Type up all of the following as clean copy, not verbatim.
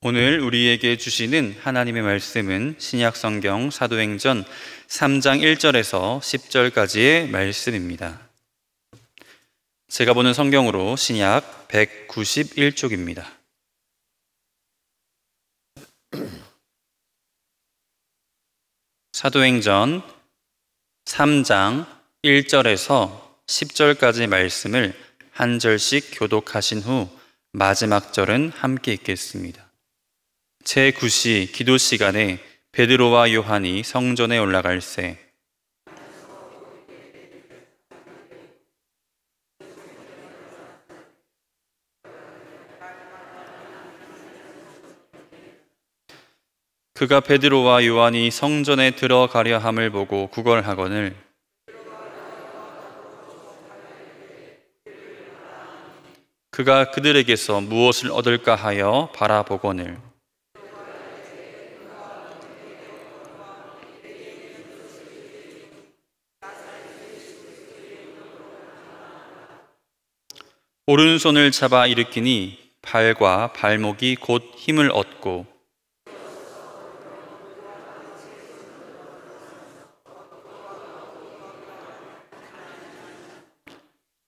오늘 우리에게 주시는 하나님의 말씀은 신약성경 사도행전 3장 1절에서 10절까지의 말씀입니다. 제가 보는 성경으로 신약 191쪽입니다. 사도행전 3장 1절에서 10절까지 말씀을 한 절씩 교독하신 후 마지막 절은 함께 읽겠습니다. 제9시 기도 시간에 베드로와 요한이 성전에 올라갈새 그가 베드로와 요한이 성전에 들어가려 함을 보고 구걸하거늘 그가 그들에게서 무엇을 얻을까 하여 바라보거늘 오른손을 잡아 일으키니 발과 발목이 곧 힘을 얻고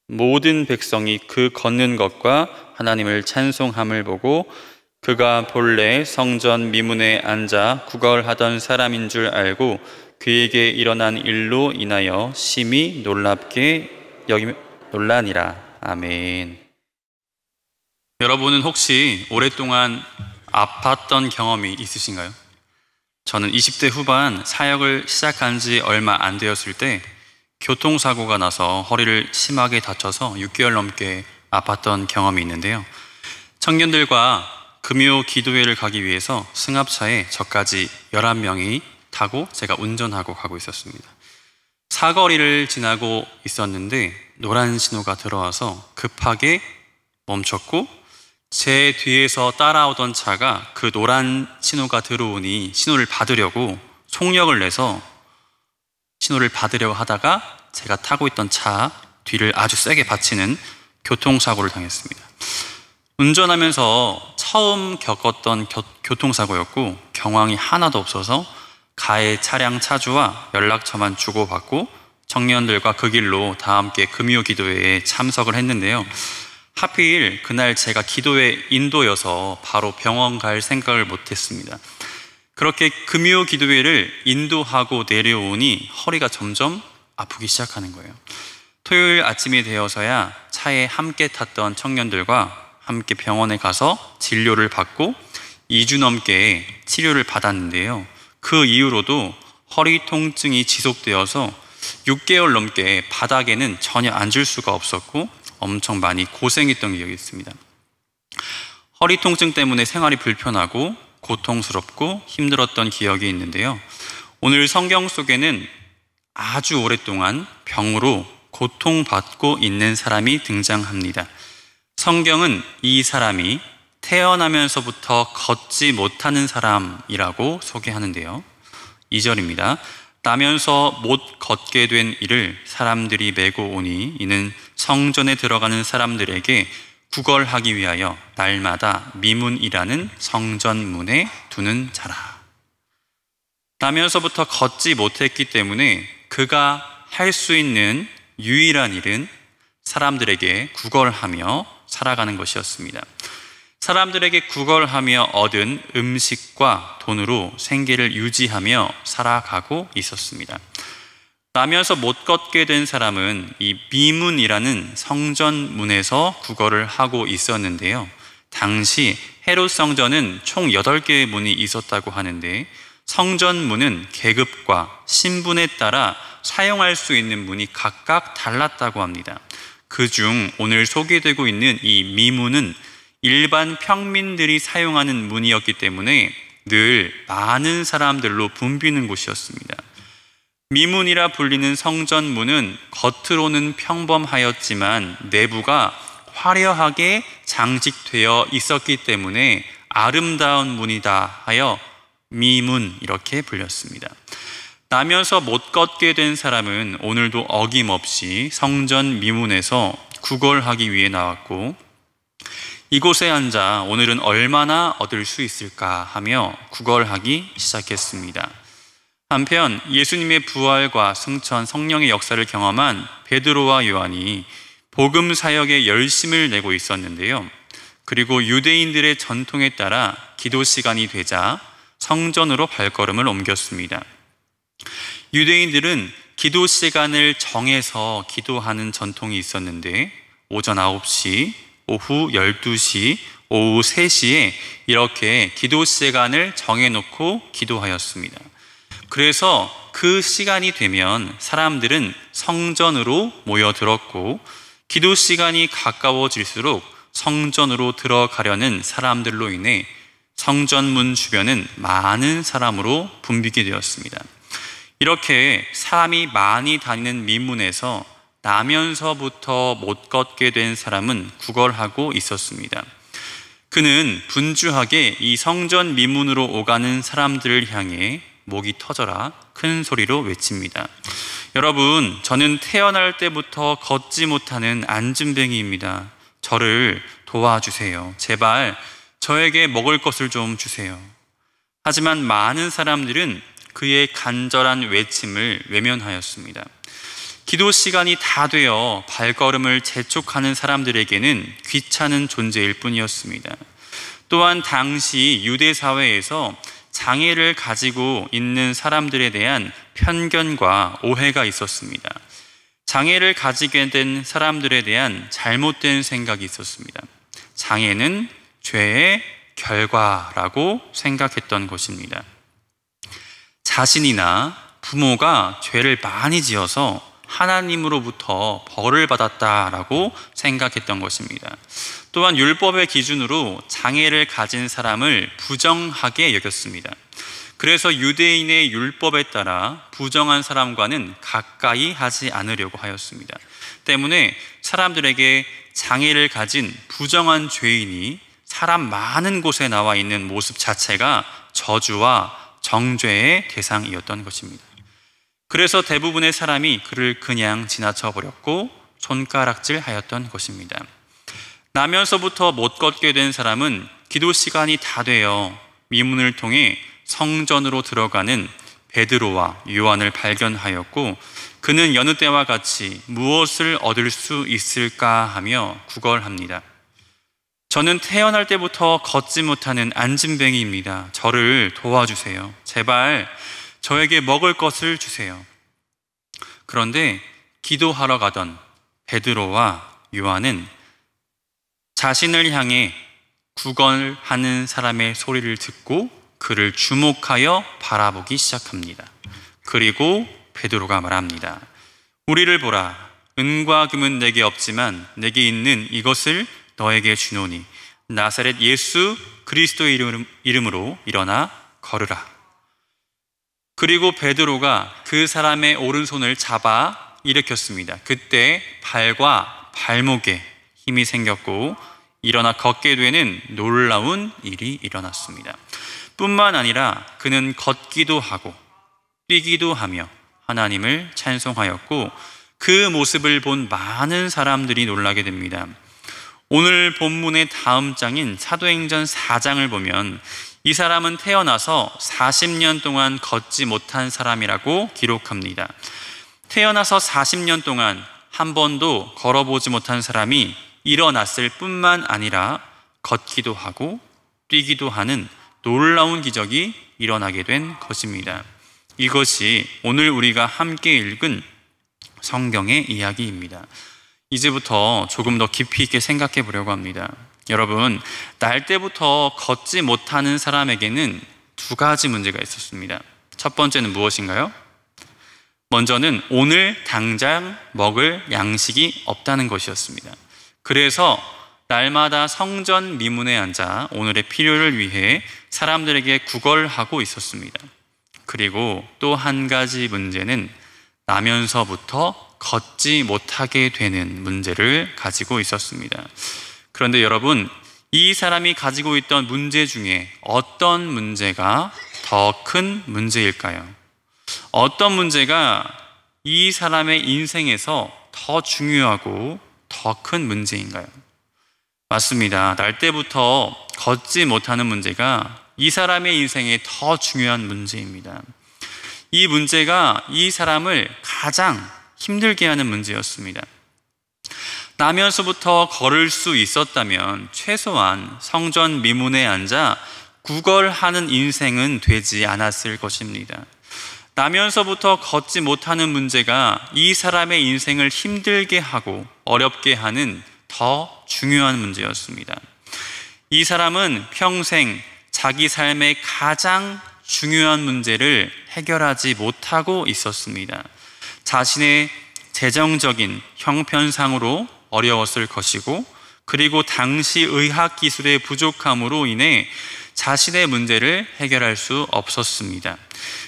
모든 백성이 그 걷는 것과 하나님을 찬송함을 보고 그가 본래 성전 미문에 앉아 구걸하던 사람인 줄 알고 그에게 일어난 일로 인하여 심히 놀랍게 놀라니라. 아멘. 여러분은 혹시 오랫동안 아팠던 경험이 있으신가요? 저는 20대 후반 사역을 시작한 지 얼마 안 되었을 때 교통사고가 나서 허리를 심하게 다쳐서 6개월 넘게 아팠던 경험이 있는데요. 청년들과 금요 기도회를 가기 위해서 승합차에 저까지 11명이 타고 제가 운전하고 가고 있었습니다. 사거리를 지나고 있었는데 노란 신호가 들어와서 급하게 멈췄고 제 뒤에서 따라오던 차가 그 노란 신호가 들어오니 신호를 받으려고 속력을 내서 신호를 받으려고 하다가 제가 타고 있던 차 뒤를 아주 세게 받치는 교통사고를 당했습니다. 운전하면서 처음 겪었던 교통사고였고 경황이 하나도 없어서 가해 차량 차주와 연락처만 주고받고 청년들과 그 길로 다 함께 금요 기도회에 참석을 했는데요. 하필 그날 제가 기도회 인도여서 바로 병원 갈 생각을 못했습니다. 그렇게 금요 기도회를 인도하고 내려오니 허리가 점점 아프기 시작하는 거예요. 토요일 아침이 되어서야 차에 함께 탔던 청년들과 함께 병원에 가서 진료를 받고 2주 넘게 치료를 받았는데요. 그 이후로도 허리 통증이 지속되어서 6개월 넘게 바닥에는 전혀 앉을 수가 없었고 엄청 많이 고생했던 기억이 있습니다. 허리 통증 때문에 생활이 불편하고 고통스럽고 힘들었던 기억이 있는데요. 오늘 성경 속에는 아주 오랫동안 병으로 고통받고 있는 사람이 등장합니다. 성경은 이 사람이 태어나면서부터 걷지 못하는 사람이라고 소개하는데요. 2절입니다. 나면서 못 걷게 된 이를 사람들이 메고 오니 이는 성전에 들어가는 사람들에게 구걸하기 위하여 날마다 미문이라는 성전문에 두는 자라. 나면서부터 걷지 못했기 때문에 그가 할 수 있는 유일한 일은 사람들에게 구걸하며 살아가는 것이었습니다. 사람들에게 구걸하며 얻은 음식과 돈으로 생계를 유지하며 살아가고 있었습니다. 나면서 못 걷게 된 사람은 이 미문이라는 성전문에서 구걸을 하고 있었는데요. 당시 헤롯 성전은 총 8개의 문이 있었다고 하는데 성전문은 계급과 신분에 따라 사용할 수 있는 문이 각각 달랐다고 합니다. 그중 오늘 소개되고 있는 이 미문은 일반 평민들이 사용하는 문이었기 때문에 늘 많은 사람들로 붐비는 곳이었습니다. 미문이라 불리는 성전문은 겉으로는 평범하였지만 내부가 화려하게 장식되어 있었기 때문에 아름다운 문이다 하여 미문 이렇게 불렸습니다. 나면서 못 걷게 된 사람은 오늘도 어김없이 성전 미문에서 구걸하기 위해 나왔고 이곳에 앉아 오늘은 얼마나 얻을 수 있을까 하며 구걸하기 시작했습니다. 한편 예수님의 부활과 승천, 성령의 역사를 경험한 베드로와 요한이 복음 사역에 열심을 내고 있었는데요. 그리고 유대인들의 전통에 따라 기도 시간이 되자 성전으로 발걸음을 옮겼습니다. 유대인들은 기도 시간을 정해서 기도하는 전통이 있었는데 오전 9시, 오후 12시, 오후 3시에 이렇게 기도 시간을 정해놓고 기도하였습니다. 그래서 그 시간이 되면 사람들은 성전으로 모여들었고 기도 시간이 가까워질수록 성전으로 들어가려는 사람들로 인해 성전문 주변은 많은 사람으로 붐비게 되었습니다. 이렇게 사람이 많이 다니는 민문에서 나면서부터 못 걷게 된 사람은 구걸하고 있었습니다. 그는 분주하게 이 성전 민문으로 오가는 사람들을 향해 목이 터져라 큰 소리로 외칩니다. 여러분, 저는 태어날 때부터 걷지 못하는 안진뱅이입니다. 저를 도와주세요. 제발 저에게 먹을 것을 좀 주세요. 하지만 많은 사람들은 그의 간절한 외침을 외면하였습니다. 기도 시간이 다 되어 발걸음을 재촉하는 사람들에게는 귀찮은 존재일 뿐이었습니다. 또한 당시 유대 사회에서 장애를 가지고 있는 사람들에 대한 편견과 오해가 있었습니다. 장애를 가지게 된 사람들에 대한 잘못된 생각이 있었습니다. 장애는 죄의 결과라고 생각했던 것입니다. 자신이나 부모가 죄를 많이 지어서 하나님으로부터 벌을 받았다라고 생각했던 것입니다. 또한 율법의 기준으로 장애를 가진 사람을 부정하게 여겼습니다. 그래서 유대인의 율법에 따라 부정한 사람과는 가까이 하지 않으려고 하였습니다. 때문에 사람들에게 장애를 가진 부정한 죄인이 사람 많은 곳에 나와 있는 모습 자체가 저주와 정죄의 대상이었던 것입니다. 그래서 대부분의 사람이 그를 그냥 지나쳐 버렸고 손가락질 하였던 것입니다. 나면서부터 못 걷게 된 사람은 기도 시간이 다 되어 미문을 통해 성전으로 들어가는 베드로와 요한을 발견하였고 그는 여느 때와 같이 무엇을 얻을 수 있을까 하며 구걸합니다. 저는 태어날 때부터 걷지 못하는 안진뱅이입니다. 저를 도와주세요. 제발 저에게 먹을 것을 주세요. 그런데 기도하러 가던 베드로와 요한은 자신을 향해 구걸하는 사람의 소리를 듣고 그를 주목하여 바라보기 시작합니다. 그리고 베드로가 말합니다. 우리를 보라. 은과 금은 내게 없지만 내게 있는 이것을 너에게 주노니 나사렛 예수 그리스도의 이름으로 일어나 걸으라. 그리고 베드로가 그 사람의 오른손을 잡아 일으켰습니다. 그때 발과 발목에 힘이 생겼고 일어나 걷게 되는 놀라운 일이 일어났습니다. 뿐만 아니라 그는 걷기도 하고 뛰기도 하며 하나님을 찬송하였고 그 모습을 본 많은 사람들이 놀라게 됩니다. 오늘 본문의 다음 장인 사도행전 4장을 보면 이 사람은 태어나서 40년 동안 걷지 못한 사람이라고 기록합니다. 태어나서 40년 동안 한 번도 걸어보지 못한 사람이 일어났을 뿐만 아니라 걷기도 하고 뛰기도 하는 놀라운 기적이 일어나게 된 것입니다. 이것이 오늘 우리가 함께 읽은 성경의 이야기입니다. 이제부터 조금 더 깊이 있게 생각해 보려고 합니다. 여러분, 날 때부터 걷지 못하는 사람에게는 두 가지 문제가 있었습니다. 첫 번째는 무엇인가요? 먼저는 오늘 당장 먹을 양식이 없다는 것이었습니다. 그래서 날마다 성전 미문에 앉아 오늘의 필요를 위해 사람들에게 구걸하고 있었습니다. 그리고 또 한 가지 문제는 나면서부터 걷지 못하게 되는 문제를 가지고 있었습니다. 그런데 여러분, 이 사람이 가지고 있던 문제 중에 어떤 문제가 더 큰 문제일까요? 어떤 문제가 이 사람의 인생에서 더 중요하고 더 큰 문제인가요? 맞습니다. 날 때부터 걷지 못하는 문제가 이 사람의 인생에 더 중요한 문제입니다. 이 문제가 이 사람을 가장 힘들게 하는 문제였습니다. 나면서부터 걸을 수 있었다면 최소한 성전 미문에 앉아 구걸하는 인생은 되지 않았을 것입니다. 나면서부터 걷지 못하는 문제가 이 사람의 인생을 힘들게 하고 어렵게 하는 더 중요한 문제였습니다. 이 사람은 평생 자기 삶의 가장 중요한 문제를 해결하지 못하고 있었습니다. 자신의 재정적인 형편상으로 어려웠을 것이고, 그리고 당시 의학 기술의 부족함으로 인해 자신의 문제를 해결할 수 없었습니다.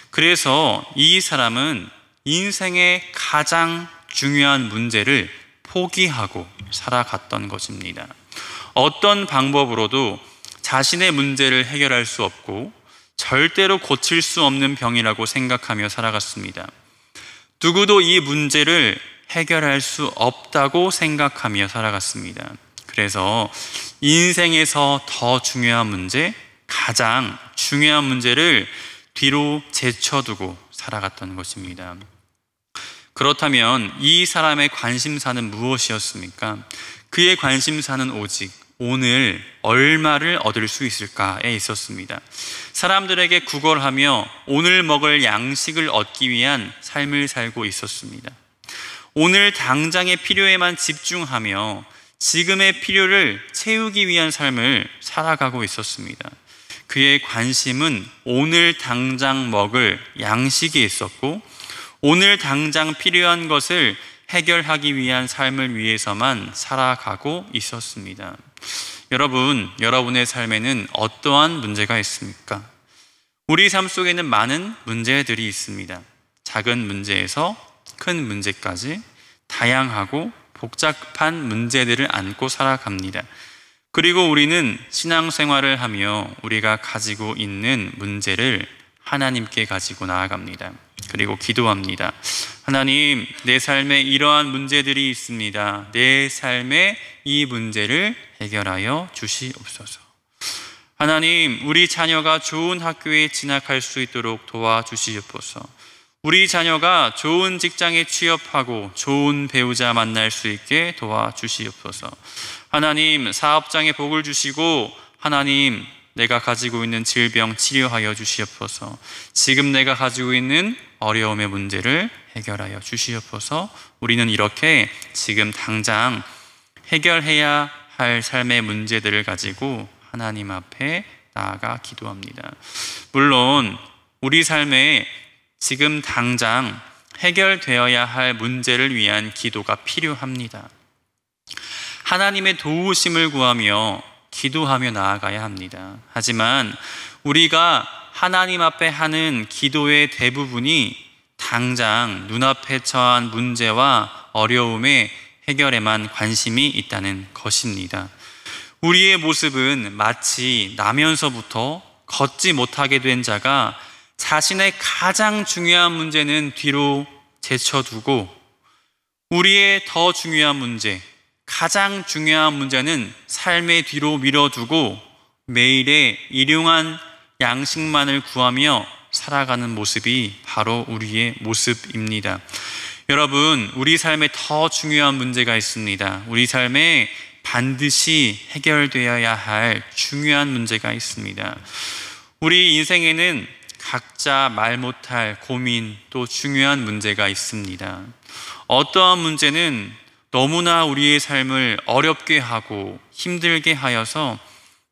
그래서 이 사람은 인생의 가장 중요한 문제를 포기하고 살아갔던 것입니다. 어떤 방법으로도 자신의 문제를 해결할 수 없고 절대로 고칠 수 없는 병이라고 생각하며 살아갔습니다. 누구도 이 문제를 해결할 수 없다고 생각하며 살아갔습니다. 그래서 인생에서 더 중요한 문제, 가장 중요한 문제를 뒤로 제쳐두고 살아갔던 것입니다. 그렇다면 이 사람의 관심사는 무엇이었습니까? 그의 관심사는 오직 오늘 얼마를 얻을 수 있을까에 있었습니다. 사람들에게 구걸하며 오늘 먹을 양식을 얻기 위한 삶을 살고 있었습니다. 오늘 당장의 필요에만 집중하며 지금의 필요를 채우기 위한 삶을 살아가고 있었습니다. 그의 관심은 오늘 당장 먹을 양식에 있었고, 오늘 당장 필요한 것을 해결하기 위한 삶을 위해서만 살아가고 있었습니다. 여러분, 여러분의 삶에는 어떠한 문제가 있습니까? 우리 삶 속에는 많은 문제들이 있습니다. 작은 문제에서 큰 문제까지 다양하고 복잡한 문제들을 안고 살아갑니다. 그리고 우리는 신앙생활을 하며 우리가 가지고 있는 문제를 하나님께 가지고 나아갑니다. 그리고 기도합니다. 하나님, 내 삶에 이러한 문제들이 있습니다. 내 삶의 이 문제를 해결하여 주시옵소서. 하나님, 우리 자녀가 좋은 학교에 진학할 수 있도록 도와주시옵소서. 우리 자녀가 좋은 직장에 취업하고 좋은 배우자 만날 수 있게 도와주시옵소서. 하나님, 사업장에 복을 주시고, 하나님, 내가 가지고 있는 질병 치료하여 주시옵소서. 지금 내가 가지고 있는 어려움의 문제를 해결하여 주시옵소서. 우리는 이렇게 지금 당장 해결해야 할 삶의 문제들을 가지고 하나님 앞에 나아가 기도합니다. 물론 우리 삶에 지금 당장 해결되어야 할 문제를 위한 기도가 필요합니다. 하나님의 도우심을 구하며 기도하며 나아가야 합니다. 하지만 우리가 하나님 앞에 하는 기도의 대부분이 당장 눈앞에 처한 문제와 어려움의 해결에만 관심이 있다는 것입니다. 우리의 모습은 마치 나면서부터 걷지 못하게 된 자가 자신의 가장 중요한 문제는 뒤로 제쳐두고 우리의 더 중요한 문제, 가장 중요한 문제는 삶의 뒤로 밀어두고 매일의 일용한 양식만을 구하며 살아가는 모습이 바로 우리의 모습입니다. 여러분, 우리 삶에 더 중요한 문제가 있습니다. 우리 삶에 반드시 해결되어야 할 중요한 문제가 있습니다. 우리 인생에는 각자 말 못할 고민, 또 중요한 문제가 있습니다. 어떠한 문제는 너무나 우리의 삶을 어렵게 하고 힘들게 하여서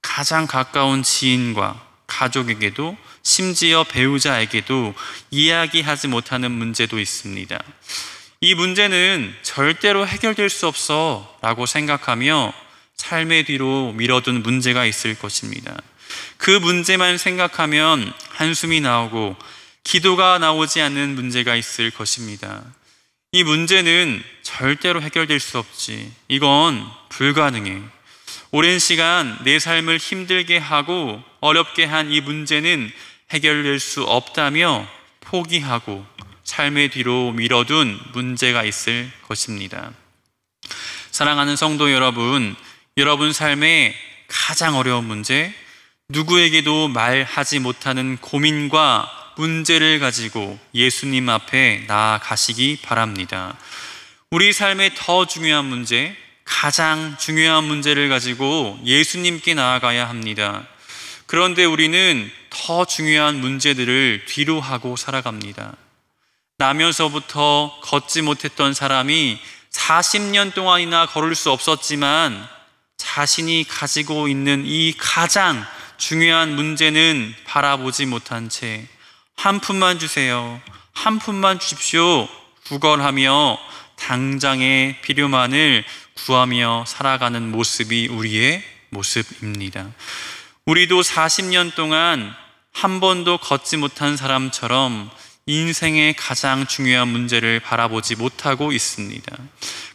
가장 가까운 지인과 가족에게도 심지어 배우자에게도 이야기하지 못하는 문제도 있습니다. 이 문제는 절대로 해결될 수 없어 라고 생각하며 삶의 뒤로 밀어둔 문제가 있을 것입니다. 그 문제만 생각하면 한숨이 나오고 기도가 나오지 않는 문제가 있을 것입니다. 이 문제는 절대로 해결될 수 없지. 이건 불가능해. 오랜 시간 내 삶을 힘들게 하고 어렵게 한 이 문제는 해결될 수 없다며 포기하고 삶의 뒤로 밀어둔 문제가 있을 것입니다. 사랑하는 성도 여러분, 여러분 삶에 가장 어려운 문제, 누구에게도 말하지 못하는 고민과 문제를 가지고 예수님 앞에 나아가시기 바랍니다. 우리 삶의 더 중요한 문제, 가장 중요한 문제를 가지고 예수님께 나아가야 합니다. 그런데 우리는 더 중요한 문제들을 뒤로 하고 살아갑니다. 나면서부터 걷지 못했던 사람이 40년 동안이나 걸을 수 없었지만 자신이 가지고 있는 이 가장 중요한 문제는 바라보지 못한 채 한 푼만 주세요, 한 푼만 주십시오 구걸하며 당장의 필요만을 구하며 살아가는 모습이 우리의 모습입니다. 우리도 40년 동안 한 번도 걷지 못한 사람처럼 인생의 가장 중요한 문제를 바라보지 못하고 있습니다.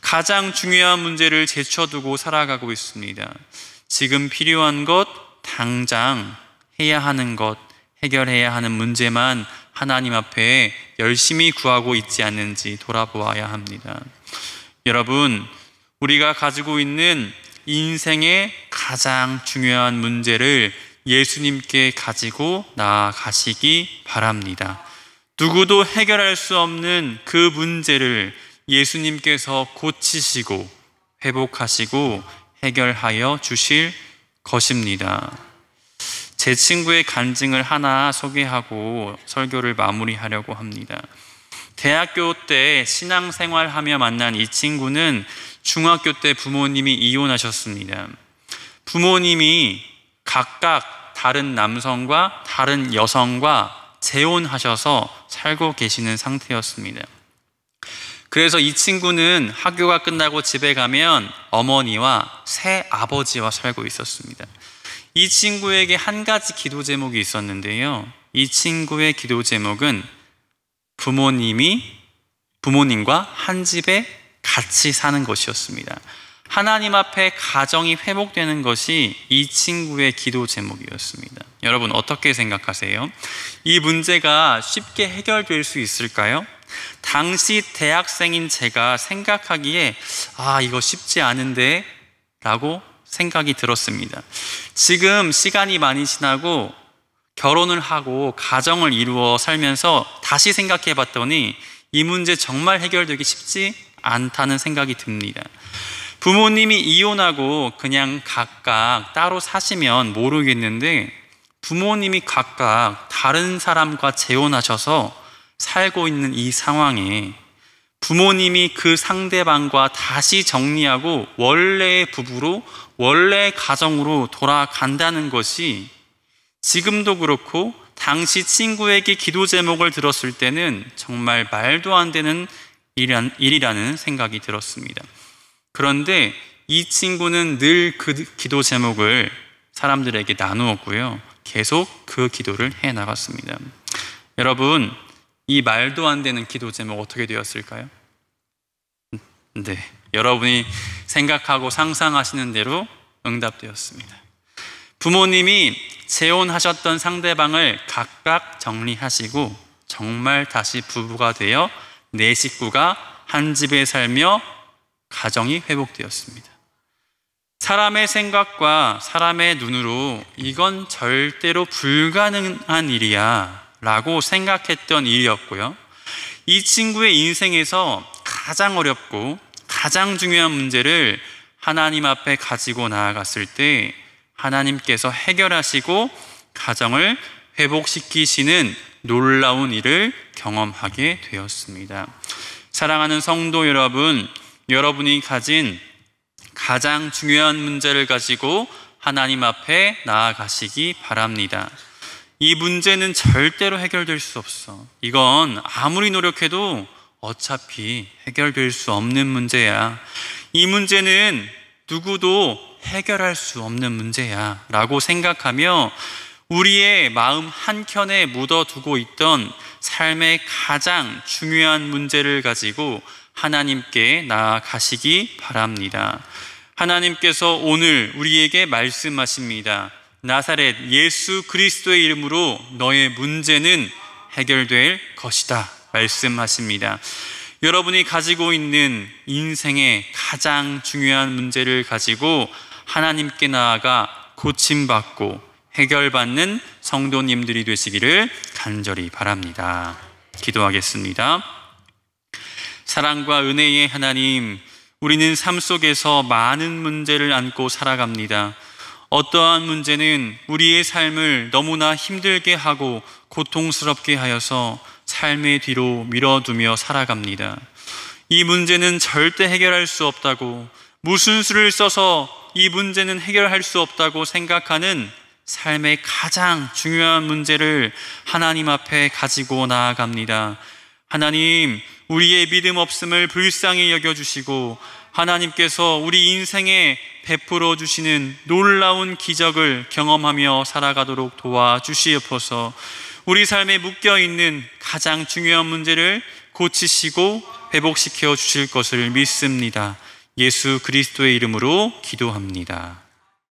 가장 중요한 문제를 제쳐두고 살아가고 있습니다. 지금 필요한 것, 당장 해야 하는 것, 해결해야 하는 문제만 하나님 앞에 열심히 구하고 있지 않는지 돌아보아야 합니다. 여러분, 우리가 가지고 있는 인생의 가장 중요한 문제를 예수님께 가지고 나아가시기 바랍니다. 누구도 해결할 수 없는 그 문제를 예수님께서 고치시고 회복하시고 해결하여 주실 것입니다. 제 친구의 간증을 하나 소개하고 설교를 마무리하려고 합니다. 대학교 때 신앙생활하며 만난 이 친구는 중학교 때 부모님이 이혼하셨습니다. 부모님이 각각 다른 남성과 다른 여성과 재혼하셔서 살고 계시는 상태였습니다. 그래서 이 친구는 학교가 끝나고 집에 가면 어머니와 새 아버지와 살고 있었습니다. 이 친구에게 한 가지 기도 제목이 있었는데요. 이 친구의 기도 제목은 부모님과 한 집에 같이 사는 것이었습니다. 하나님 앞에 가정이 회복되는 것이 이 친구의 기도 제목이었습니다. 여러분, 어떻게 생각하세요? 이 문제가 쉽게 해결될 수 있을까요? 당시 대학생인 제가 생각하기에 이거 쉽지 않은데 라고 생각이 들었습니다. 지금 시간이 많이 지나고 결혼을 하고 가정을 이루어 살면서 다시 생각해 봤더니 이 문제 정말 해결되기 쉽지 않다는 생각이 듭니다. 부모님이 이혼하고 그냥 각각 따로 사시면 모르겠는데 부모님이 각각 다른 사람과 재혼하셔서 살고 있는 이 상황에 부모님이 그 상대방과 다시 정리하고 원래의 부부로, 원래의 가정으로 돌아간다는 것이 지금도 그렇고 당시 친구에게 기도 제목을 들었을 때는 정말 말도 안 되는 일이라는 생각이 들었습니다. 그런데 이 친구는 늘 그 기도 제목을 사람들에게 나누었고요. 계속 그 기도를 해 나갔습니다. 여러분, 이 말도 안 되는 기도 제목 어떻게 되었을까요? 네, 여러분이 생각하고 상상하시는 대로 응답되었습니다. 부모님이 재혼하셨던 상대방을 각각 정리하시고 정말 다시 부부가 되어 네 식구가 한 집에 살며 가정이 회복되었습니다. 사람의 생각과 사람의 눈으로 이건 절대로 불가능한 일이야 라고 생각했던 일이었고요. 이 친구의 인생에서 가장 어렵고 가장 중요한 문제를 하나님 앞에 가지고 나아갔을 때 하나님께서 해결하시고 가정을 회복시키시는 놀라운 일을 경험하게 되었습니다. 사랑하는 성도 여러분, 여러분이 가진 가장 중요한 문제를 가지고 하나님 앞에 나아가시기 바랍니다. 이 문제는 절대로 해결될 수 없어. 이건 아무리 노력해도 어차피 해결될 수 없는 문제야. 이 문제는 누구도 해결할 수 없는 문제야 라고 생각하며 우리의 마음 한켠에 묻어두고 있던 삶의 가장 중요한 문제를 가지고 하나님께 나아가시기 바랍니다. 하나님께서 오늘 우리에게 말씀하십니다. 나사렛 예수 그리스도의 이름으로 너의 문제는 해결될 것이다 말씀하십니다. 여러분이 가지고 있는 인생의 가장 중요한 문제를 가지고 하나님께 나아가 고침받고 해결받는 성도님들이 되시기를 간절히 바랍니다. 기도하겠습니다. 사랑과 은혜의 하나님, 우리는 삶 속에서 많은 문제를 안고 살아갑니다. 어떠한 문제는 우리의 삶을 너무나 힘들게 하고 고통스럽게 하여서 삶의 뒤로 밀어두며 살아갑니다. 이 문제는 절대 해결할 수 없다고, 무슨 수를 써서 이 문제는 해결할 수 없다고 생각하는 삶의 가장 중요한 문제를 하나님 앞에 가지고 나아갑니다. 하나님, 우리의 믿음 없음을 불쌍히 여겨주시고 하나님께서 우리 인생에 베풀어 주시는 놀라운 기적을 경험하며 살아가도록 도와주시옵소서. 우리 삶에 묶여있는 가장 중요한 문제를 고치시고 회복시켜 주실 것을 믿습니다. 예수 그리스도의 이름으로 기도합니다.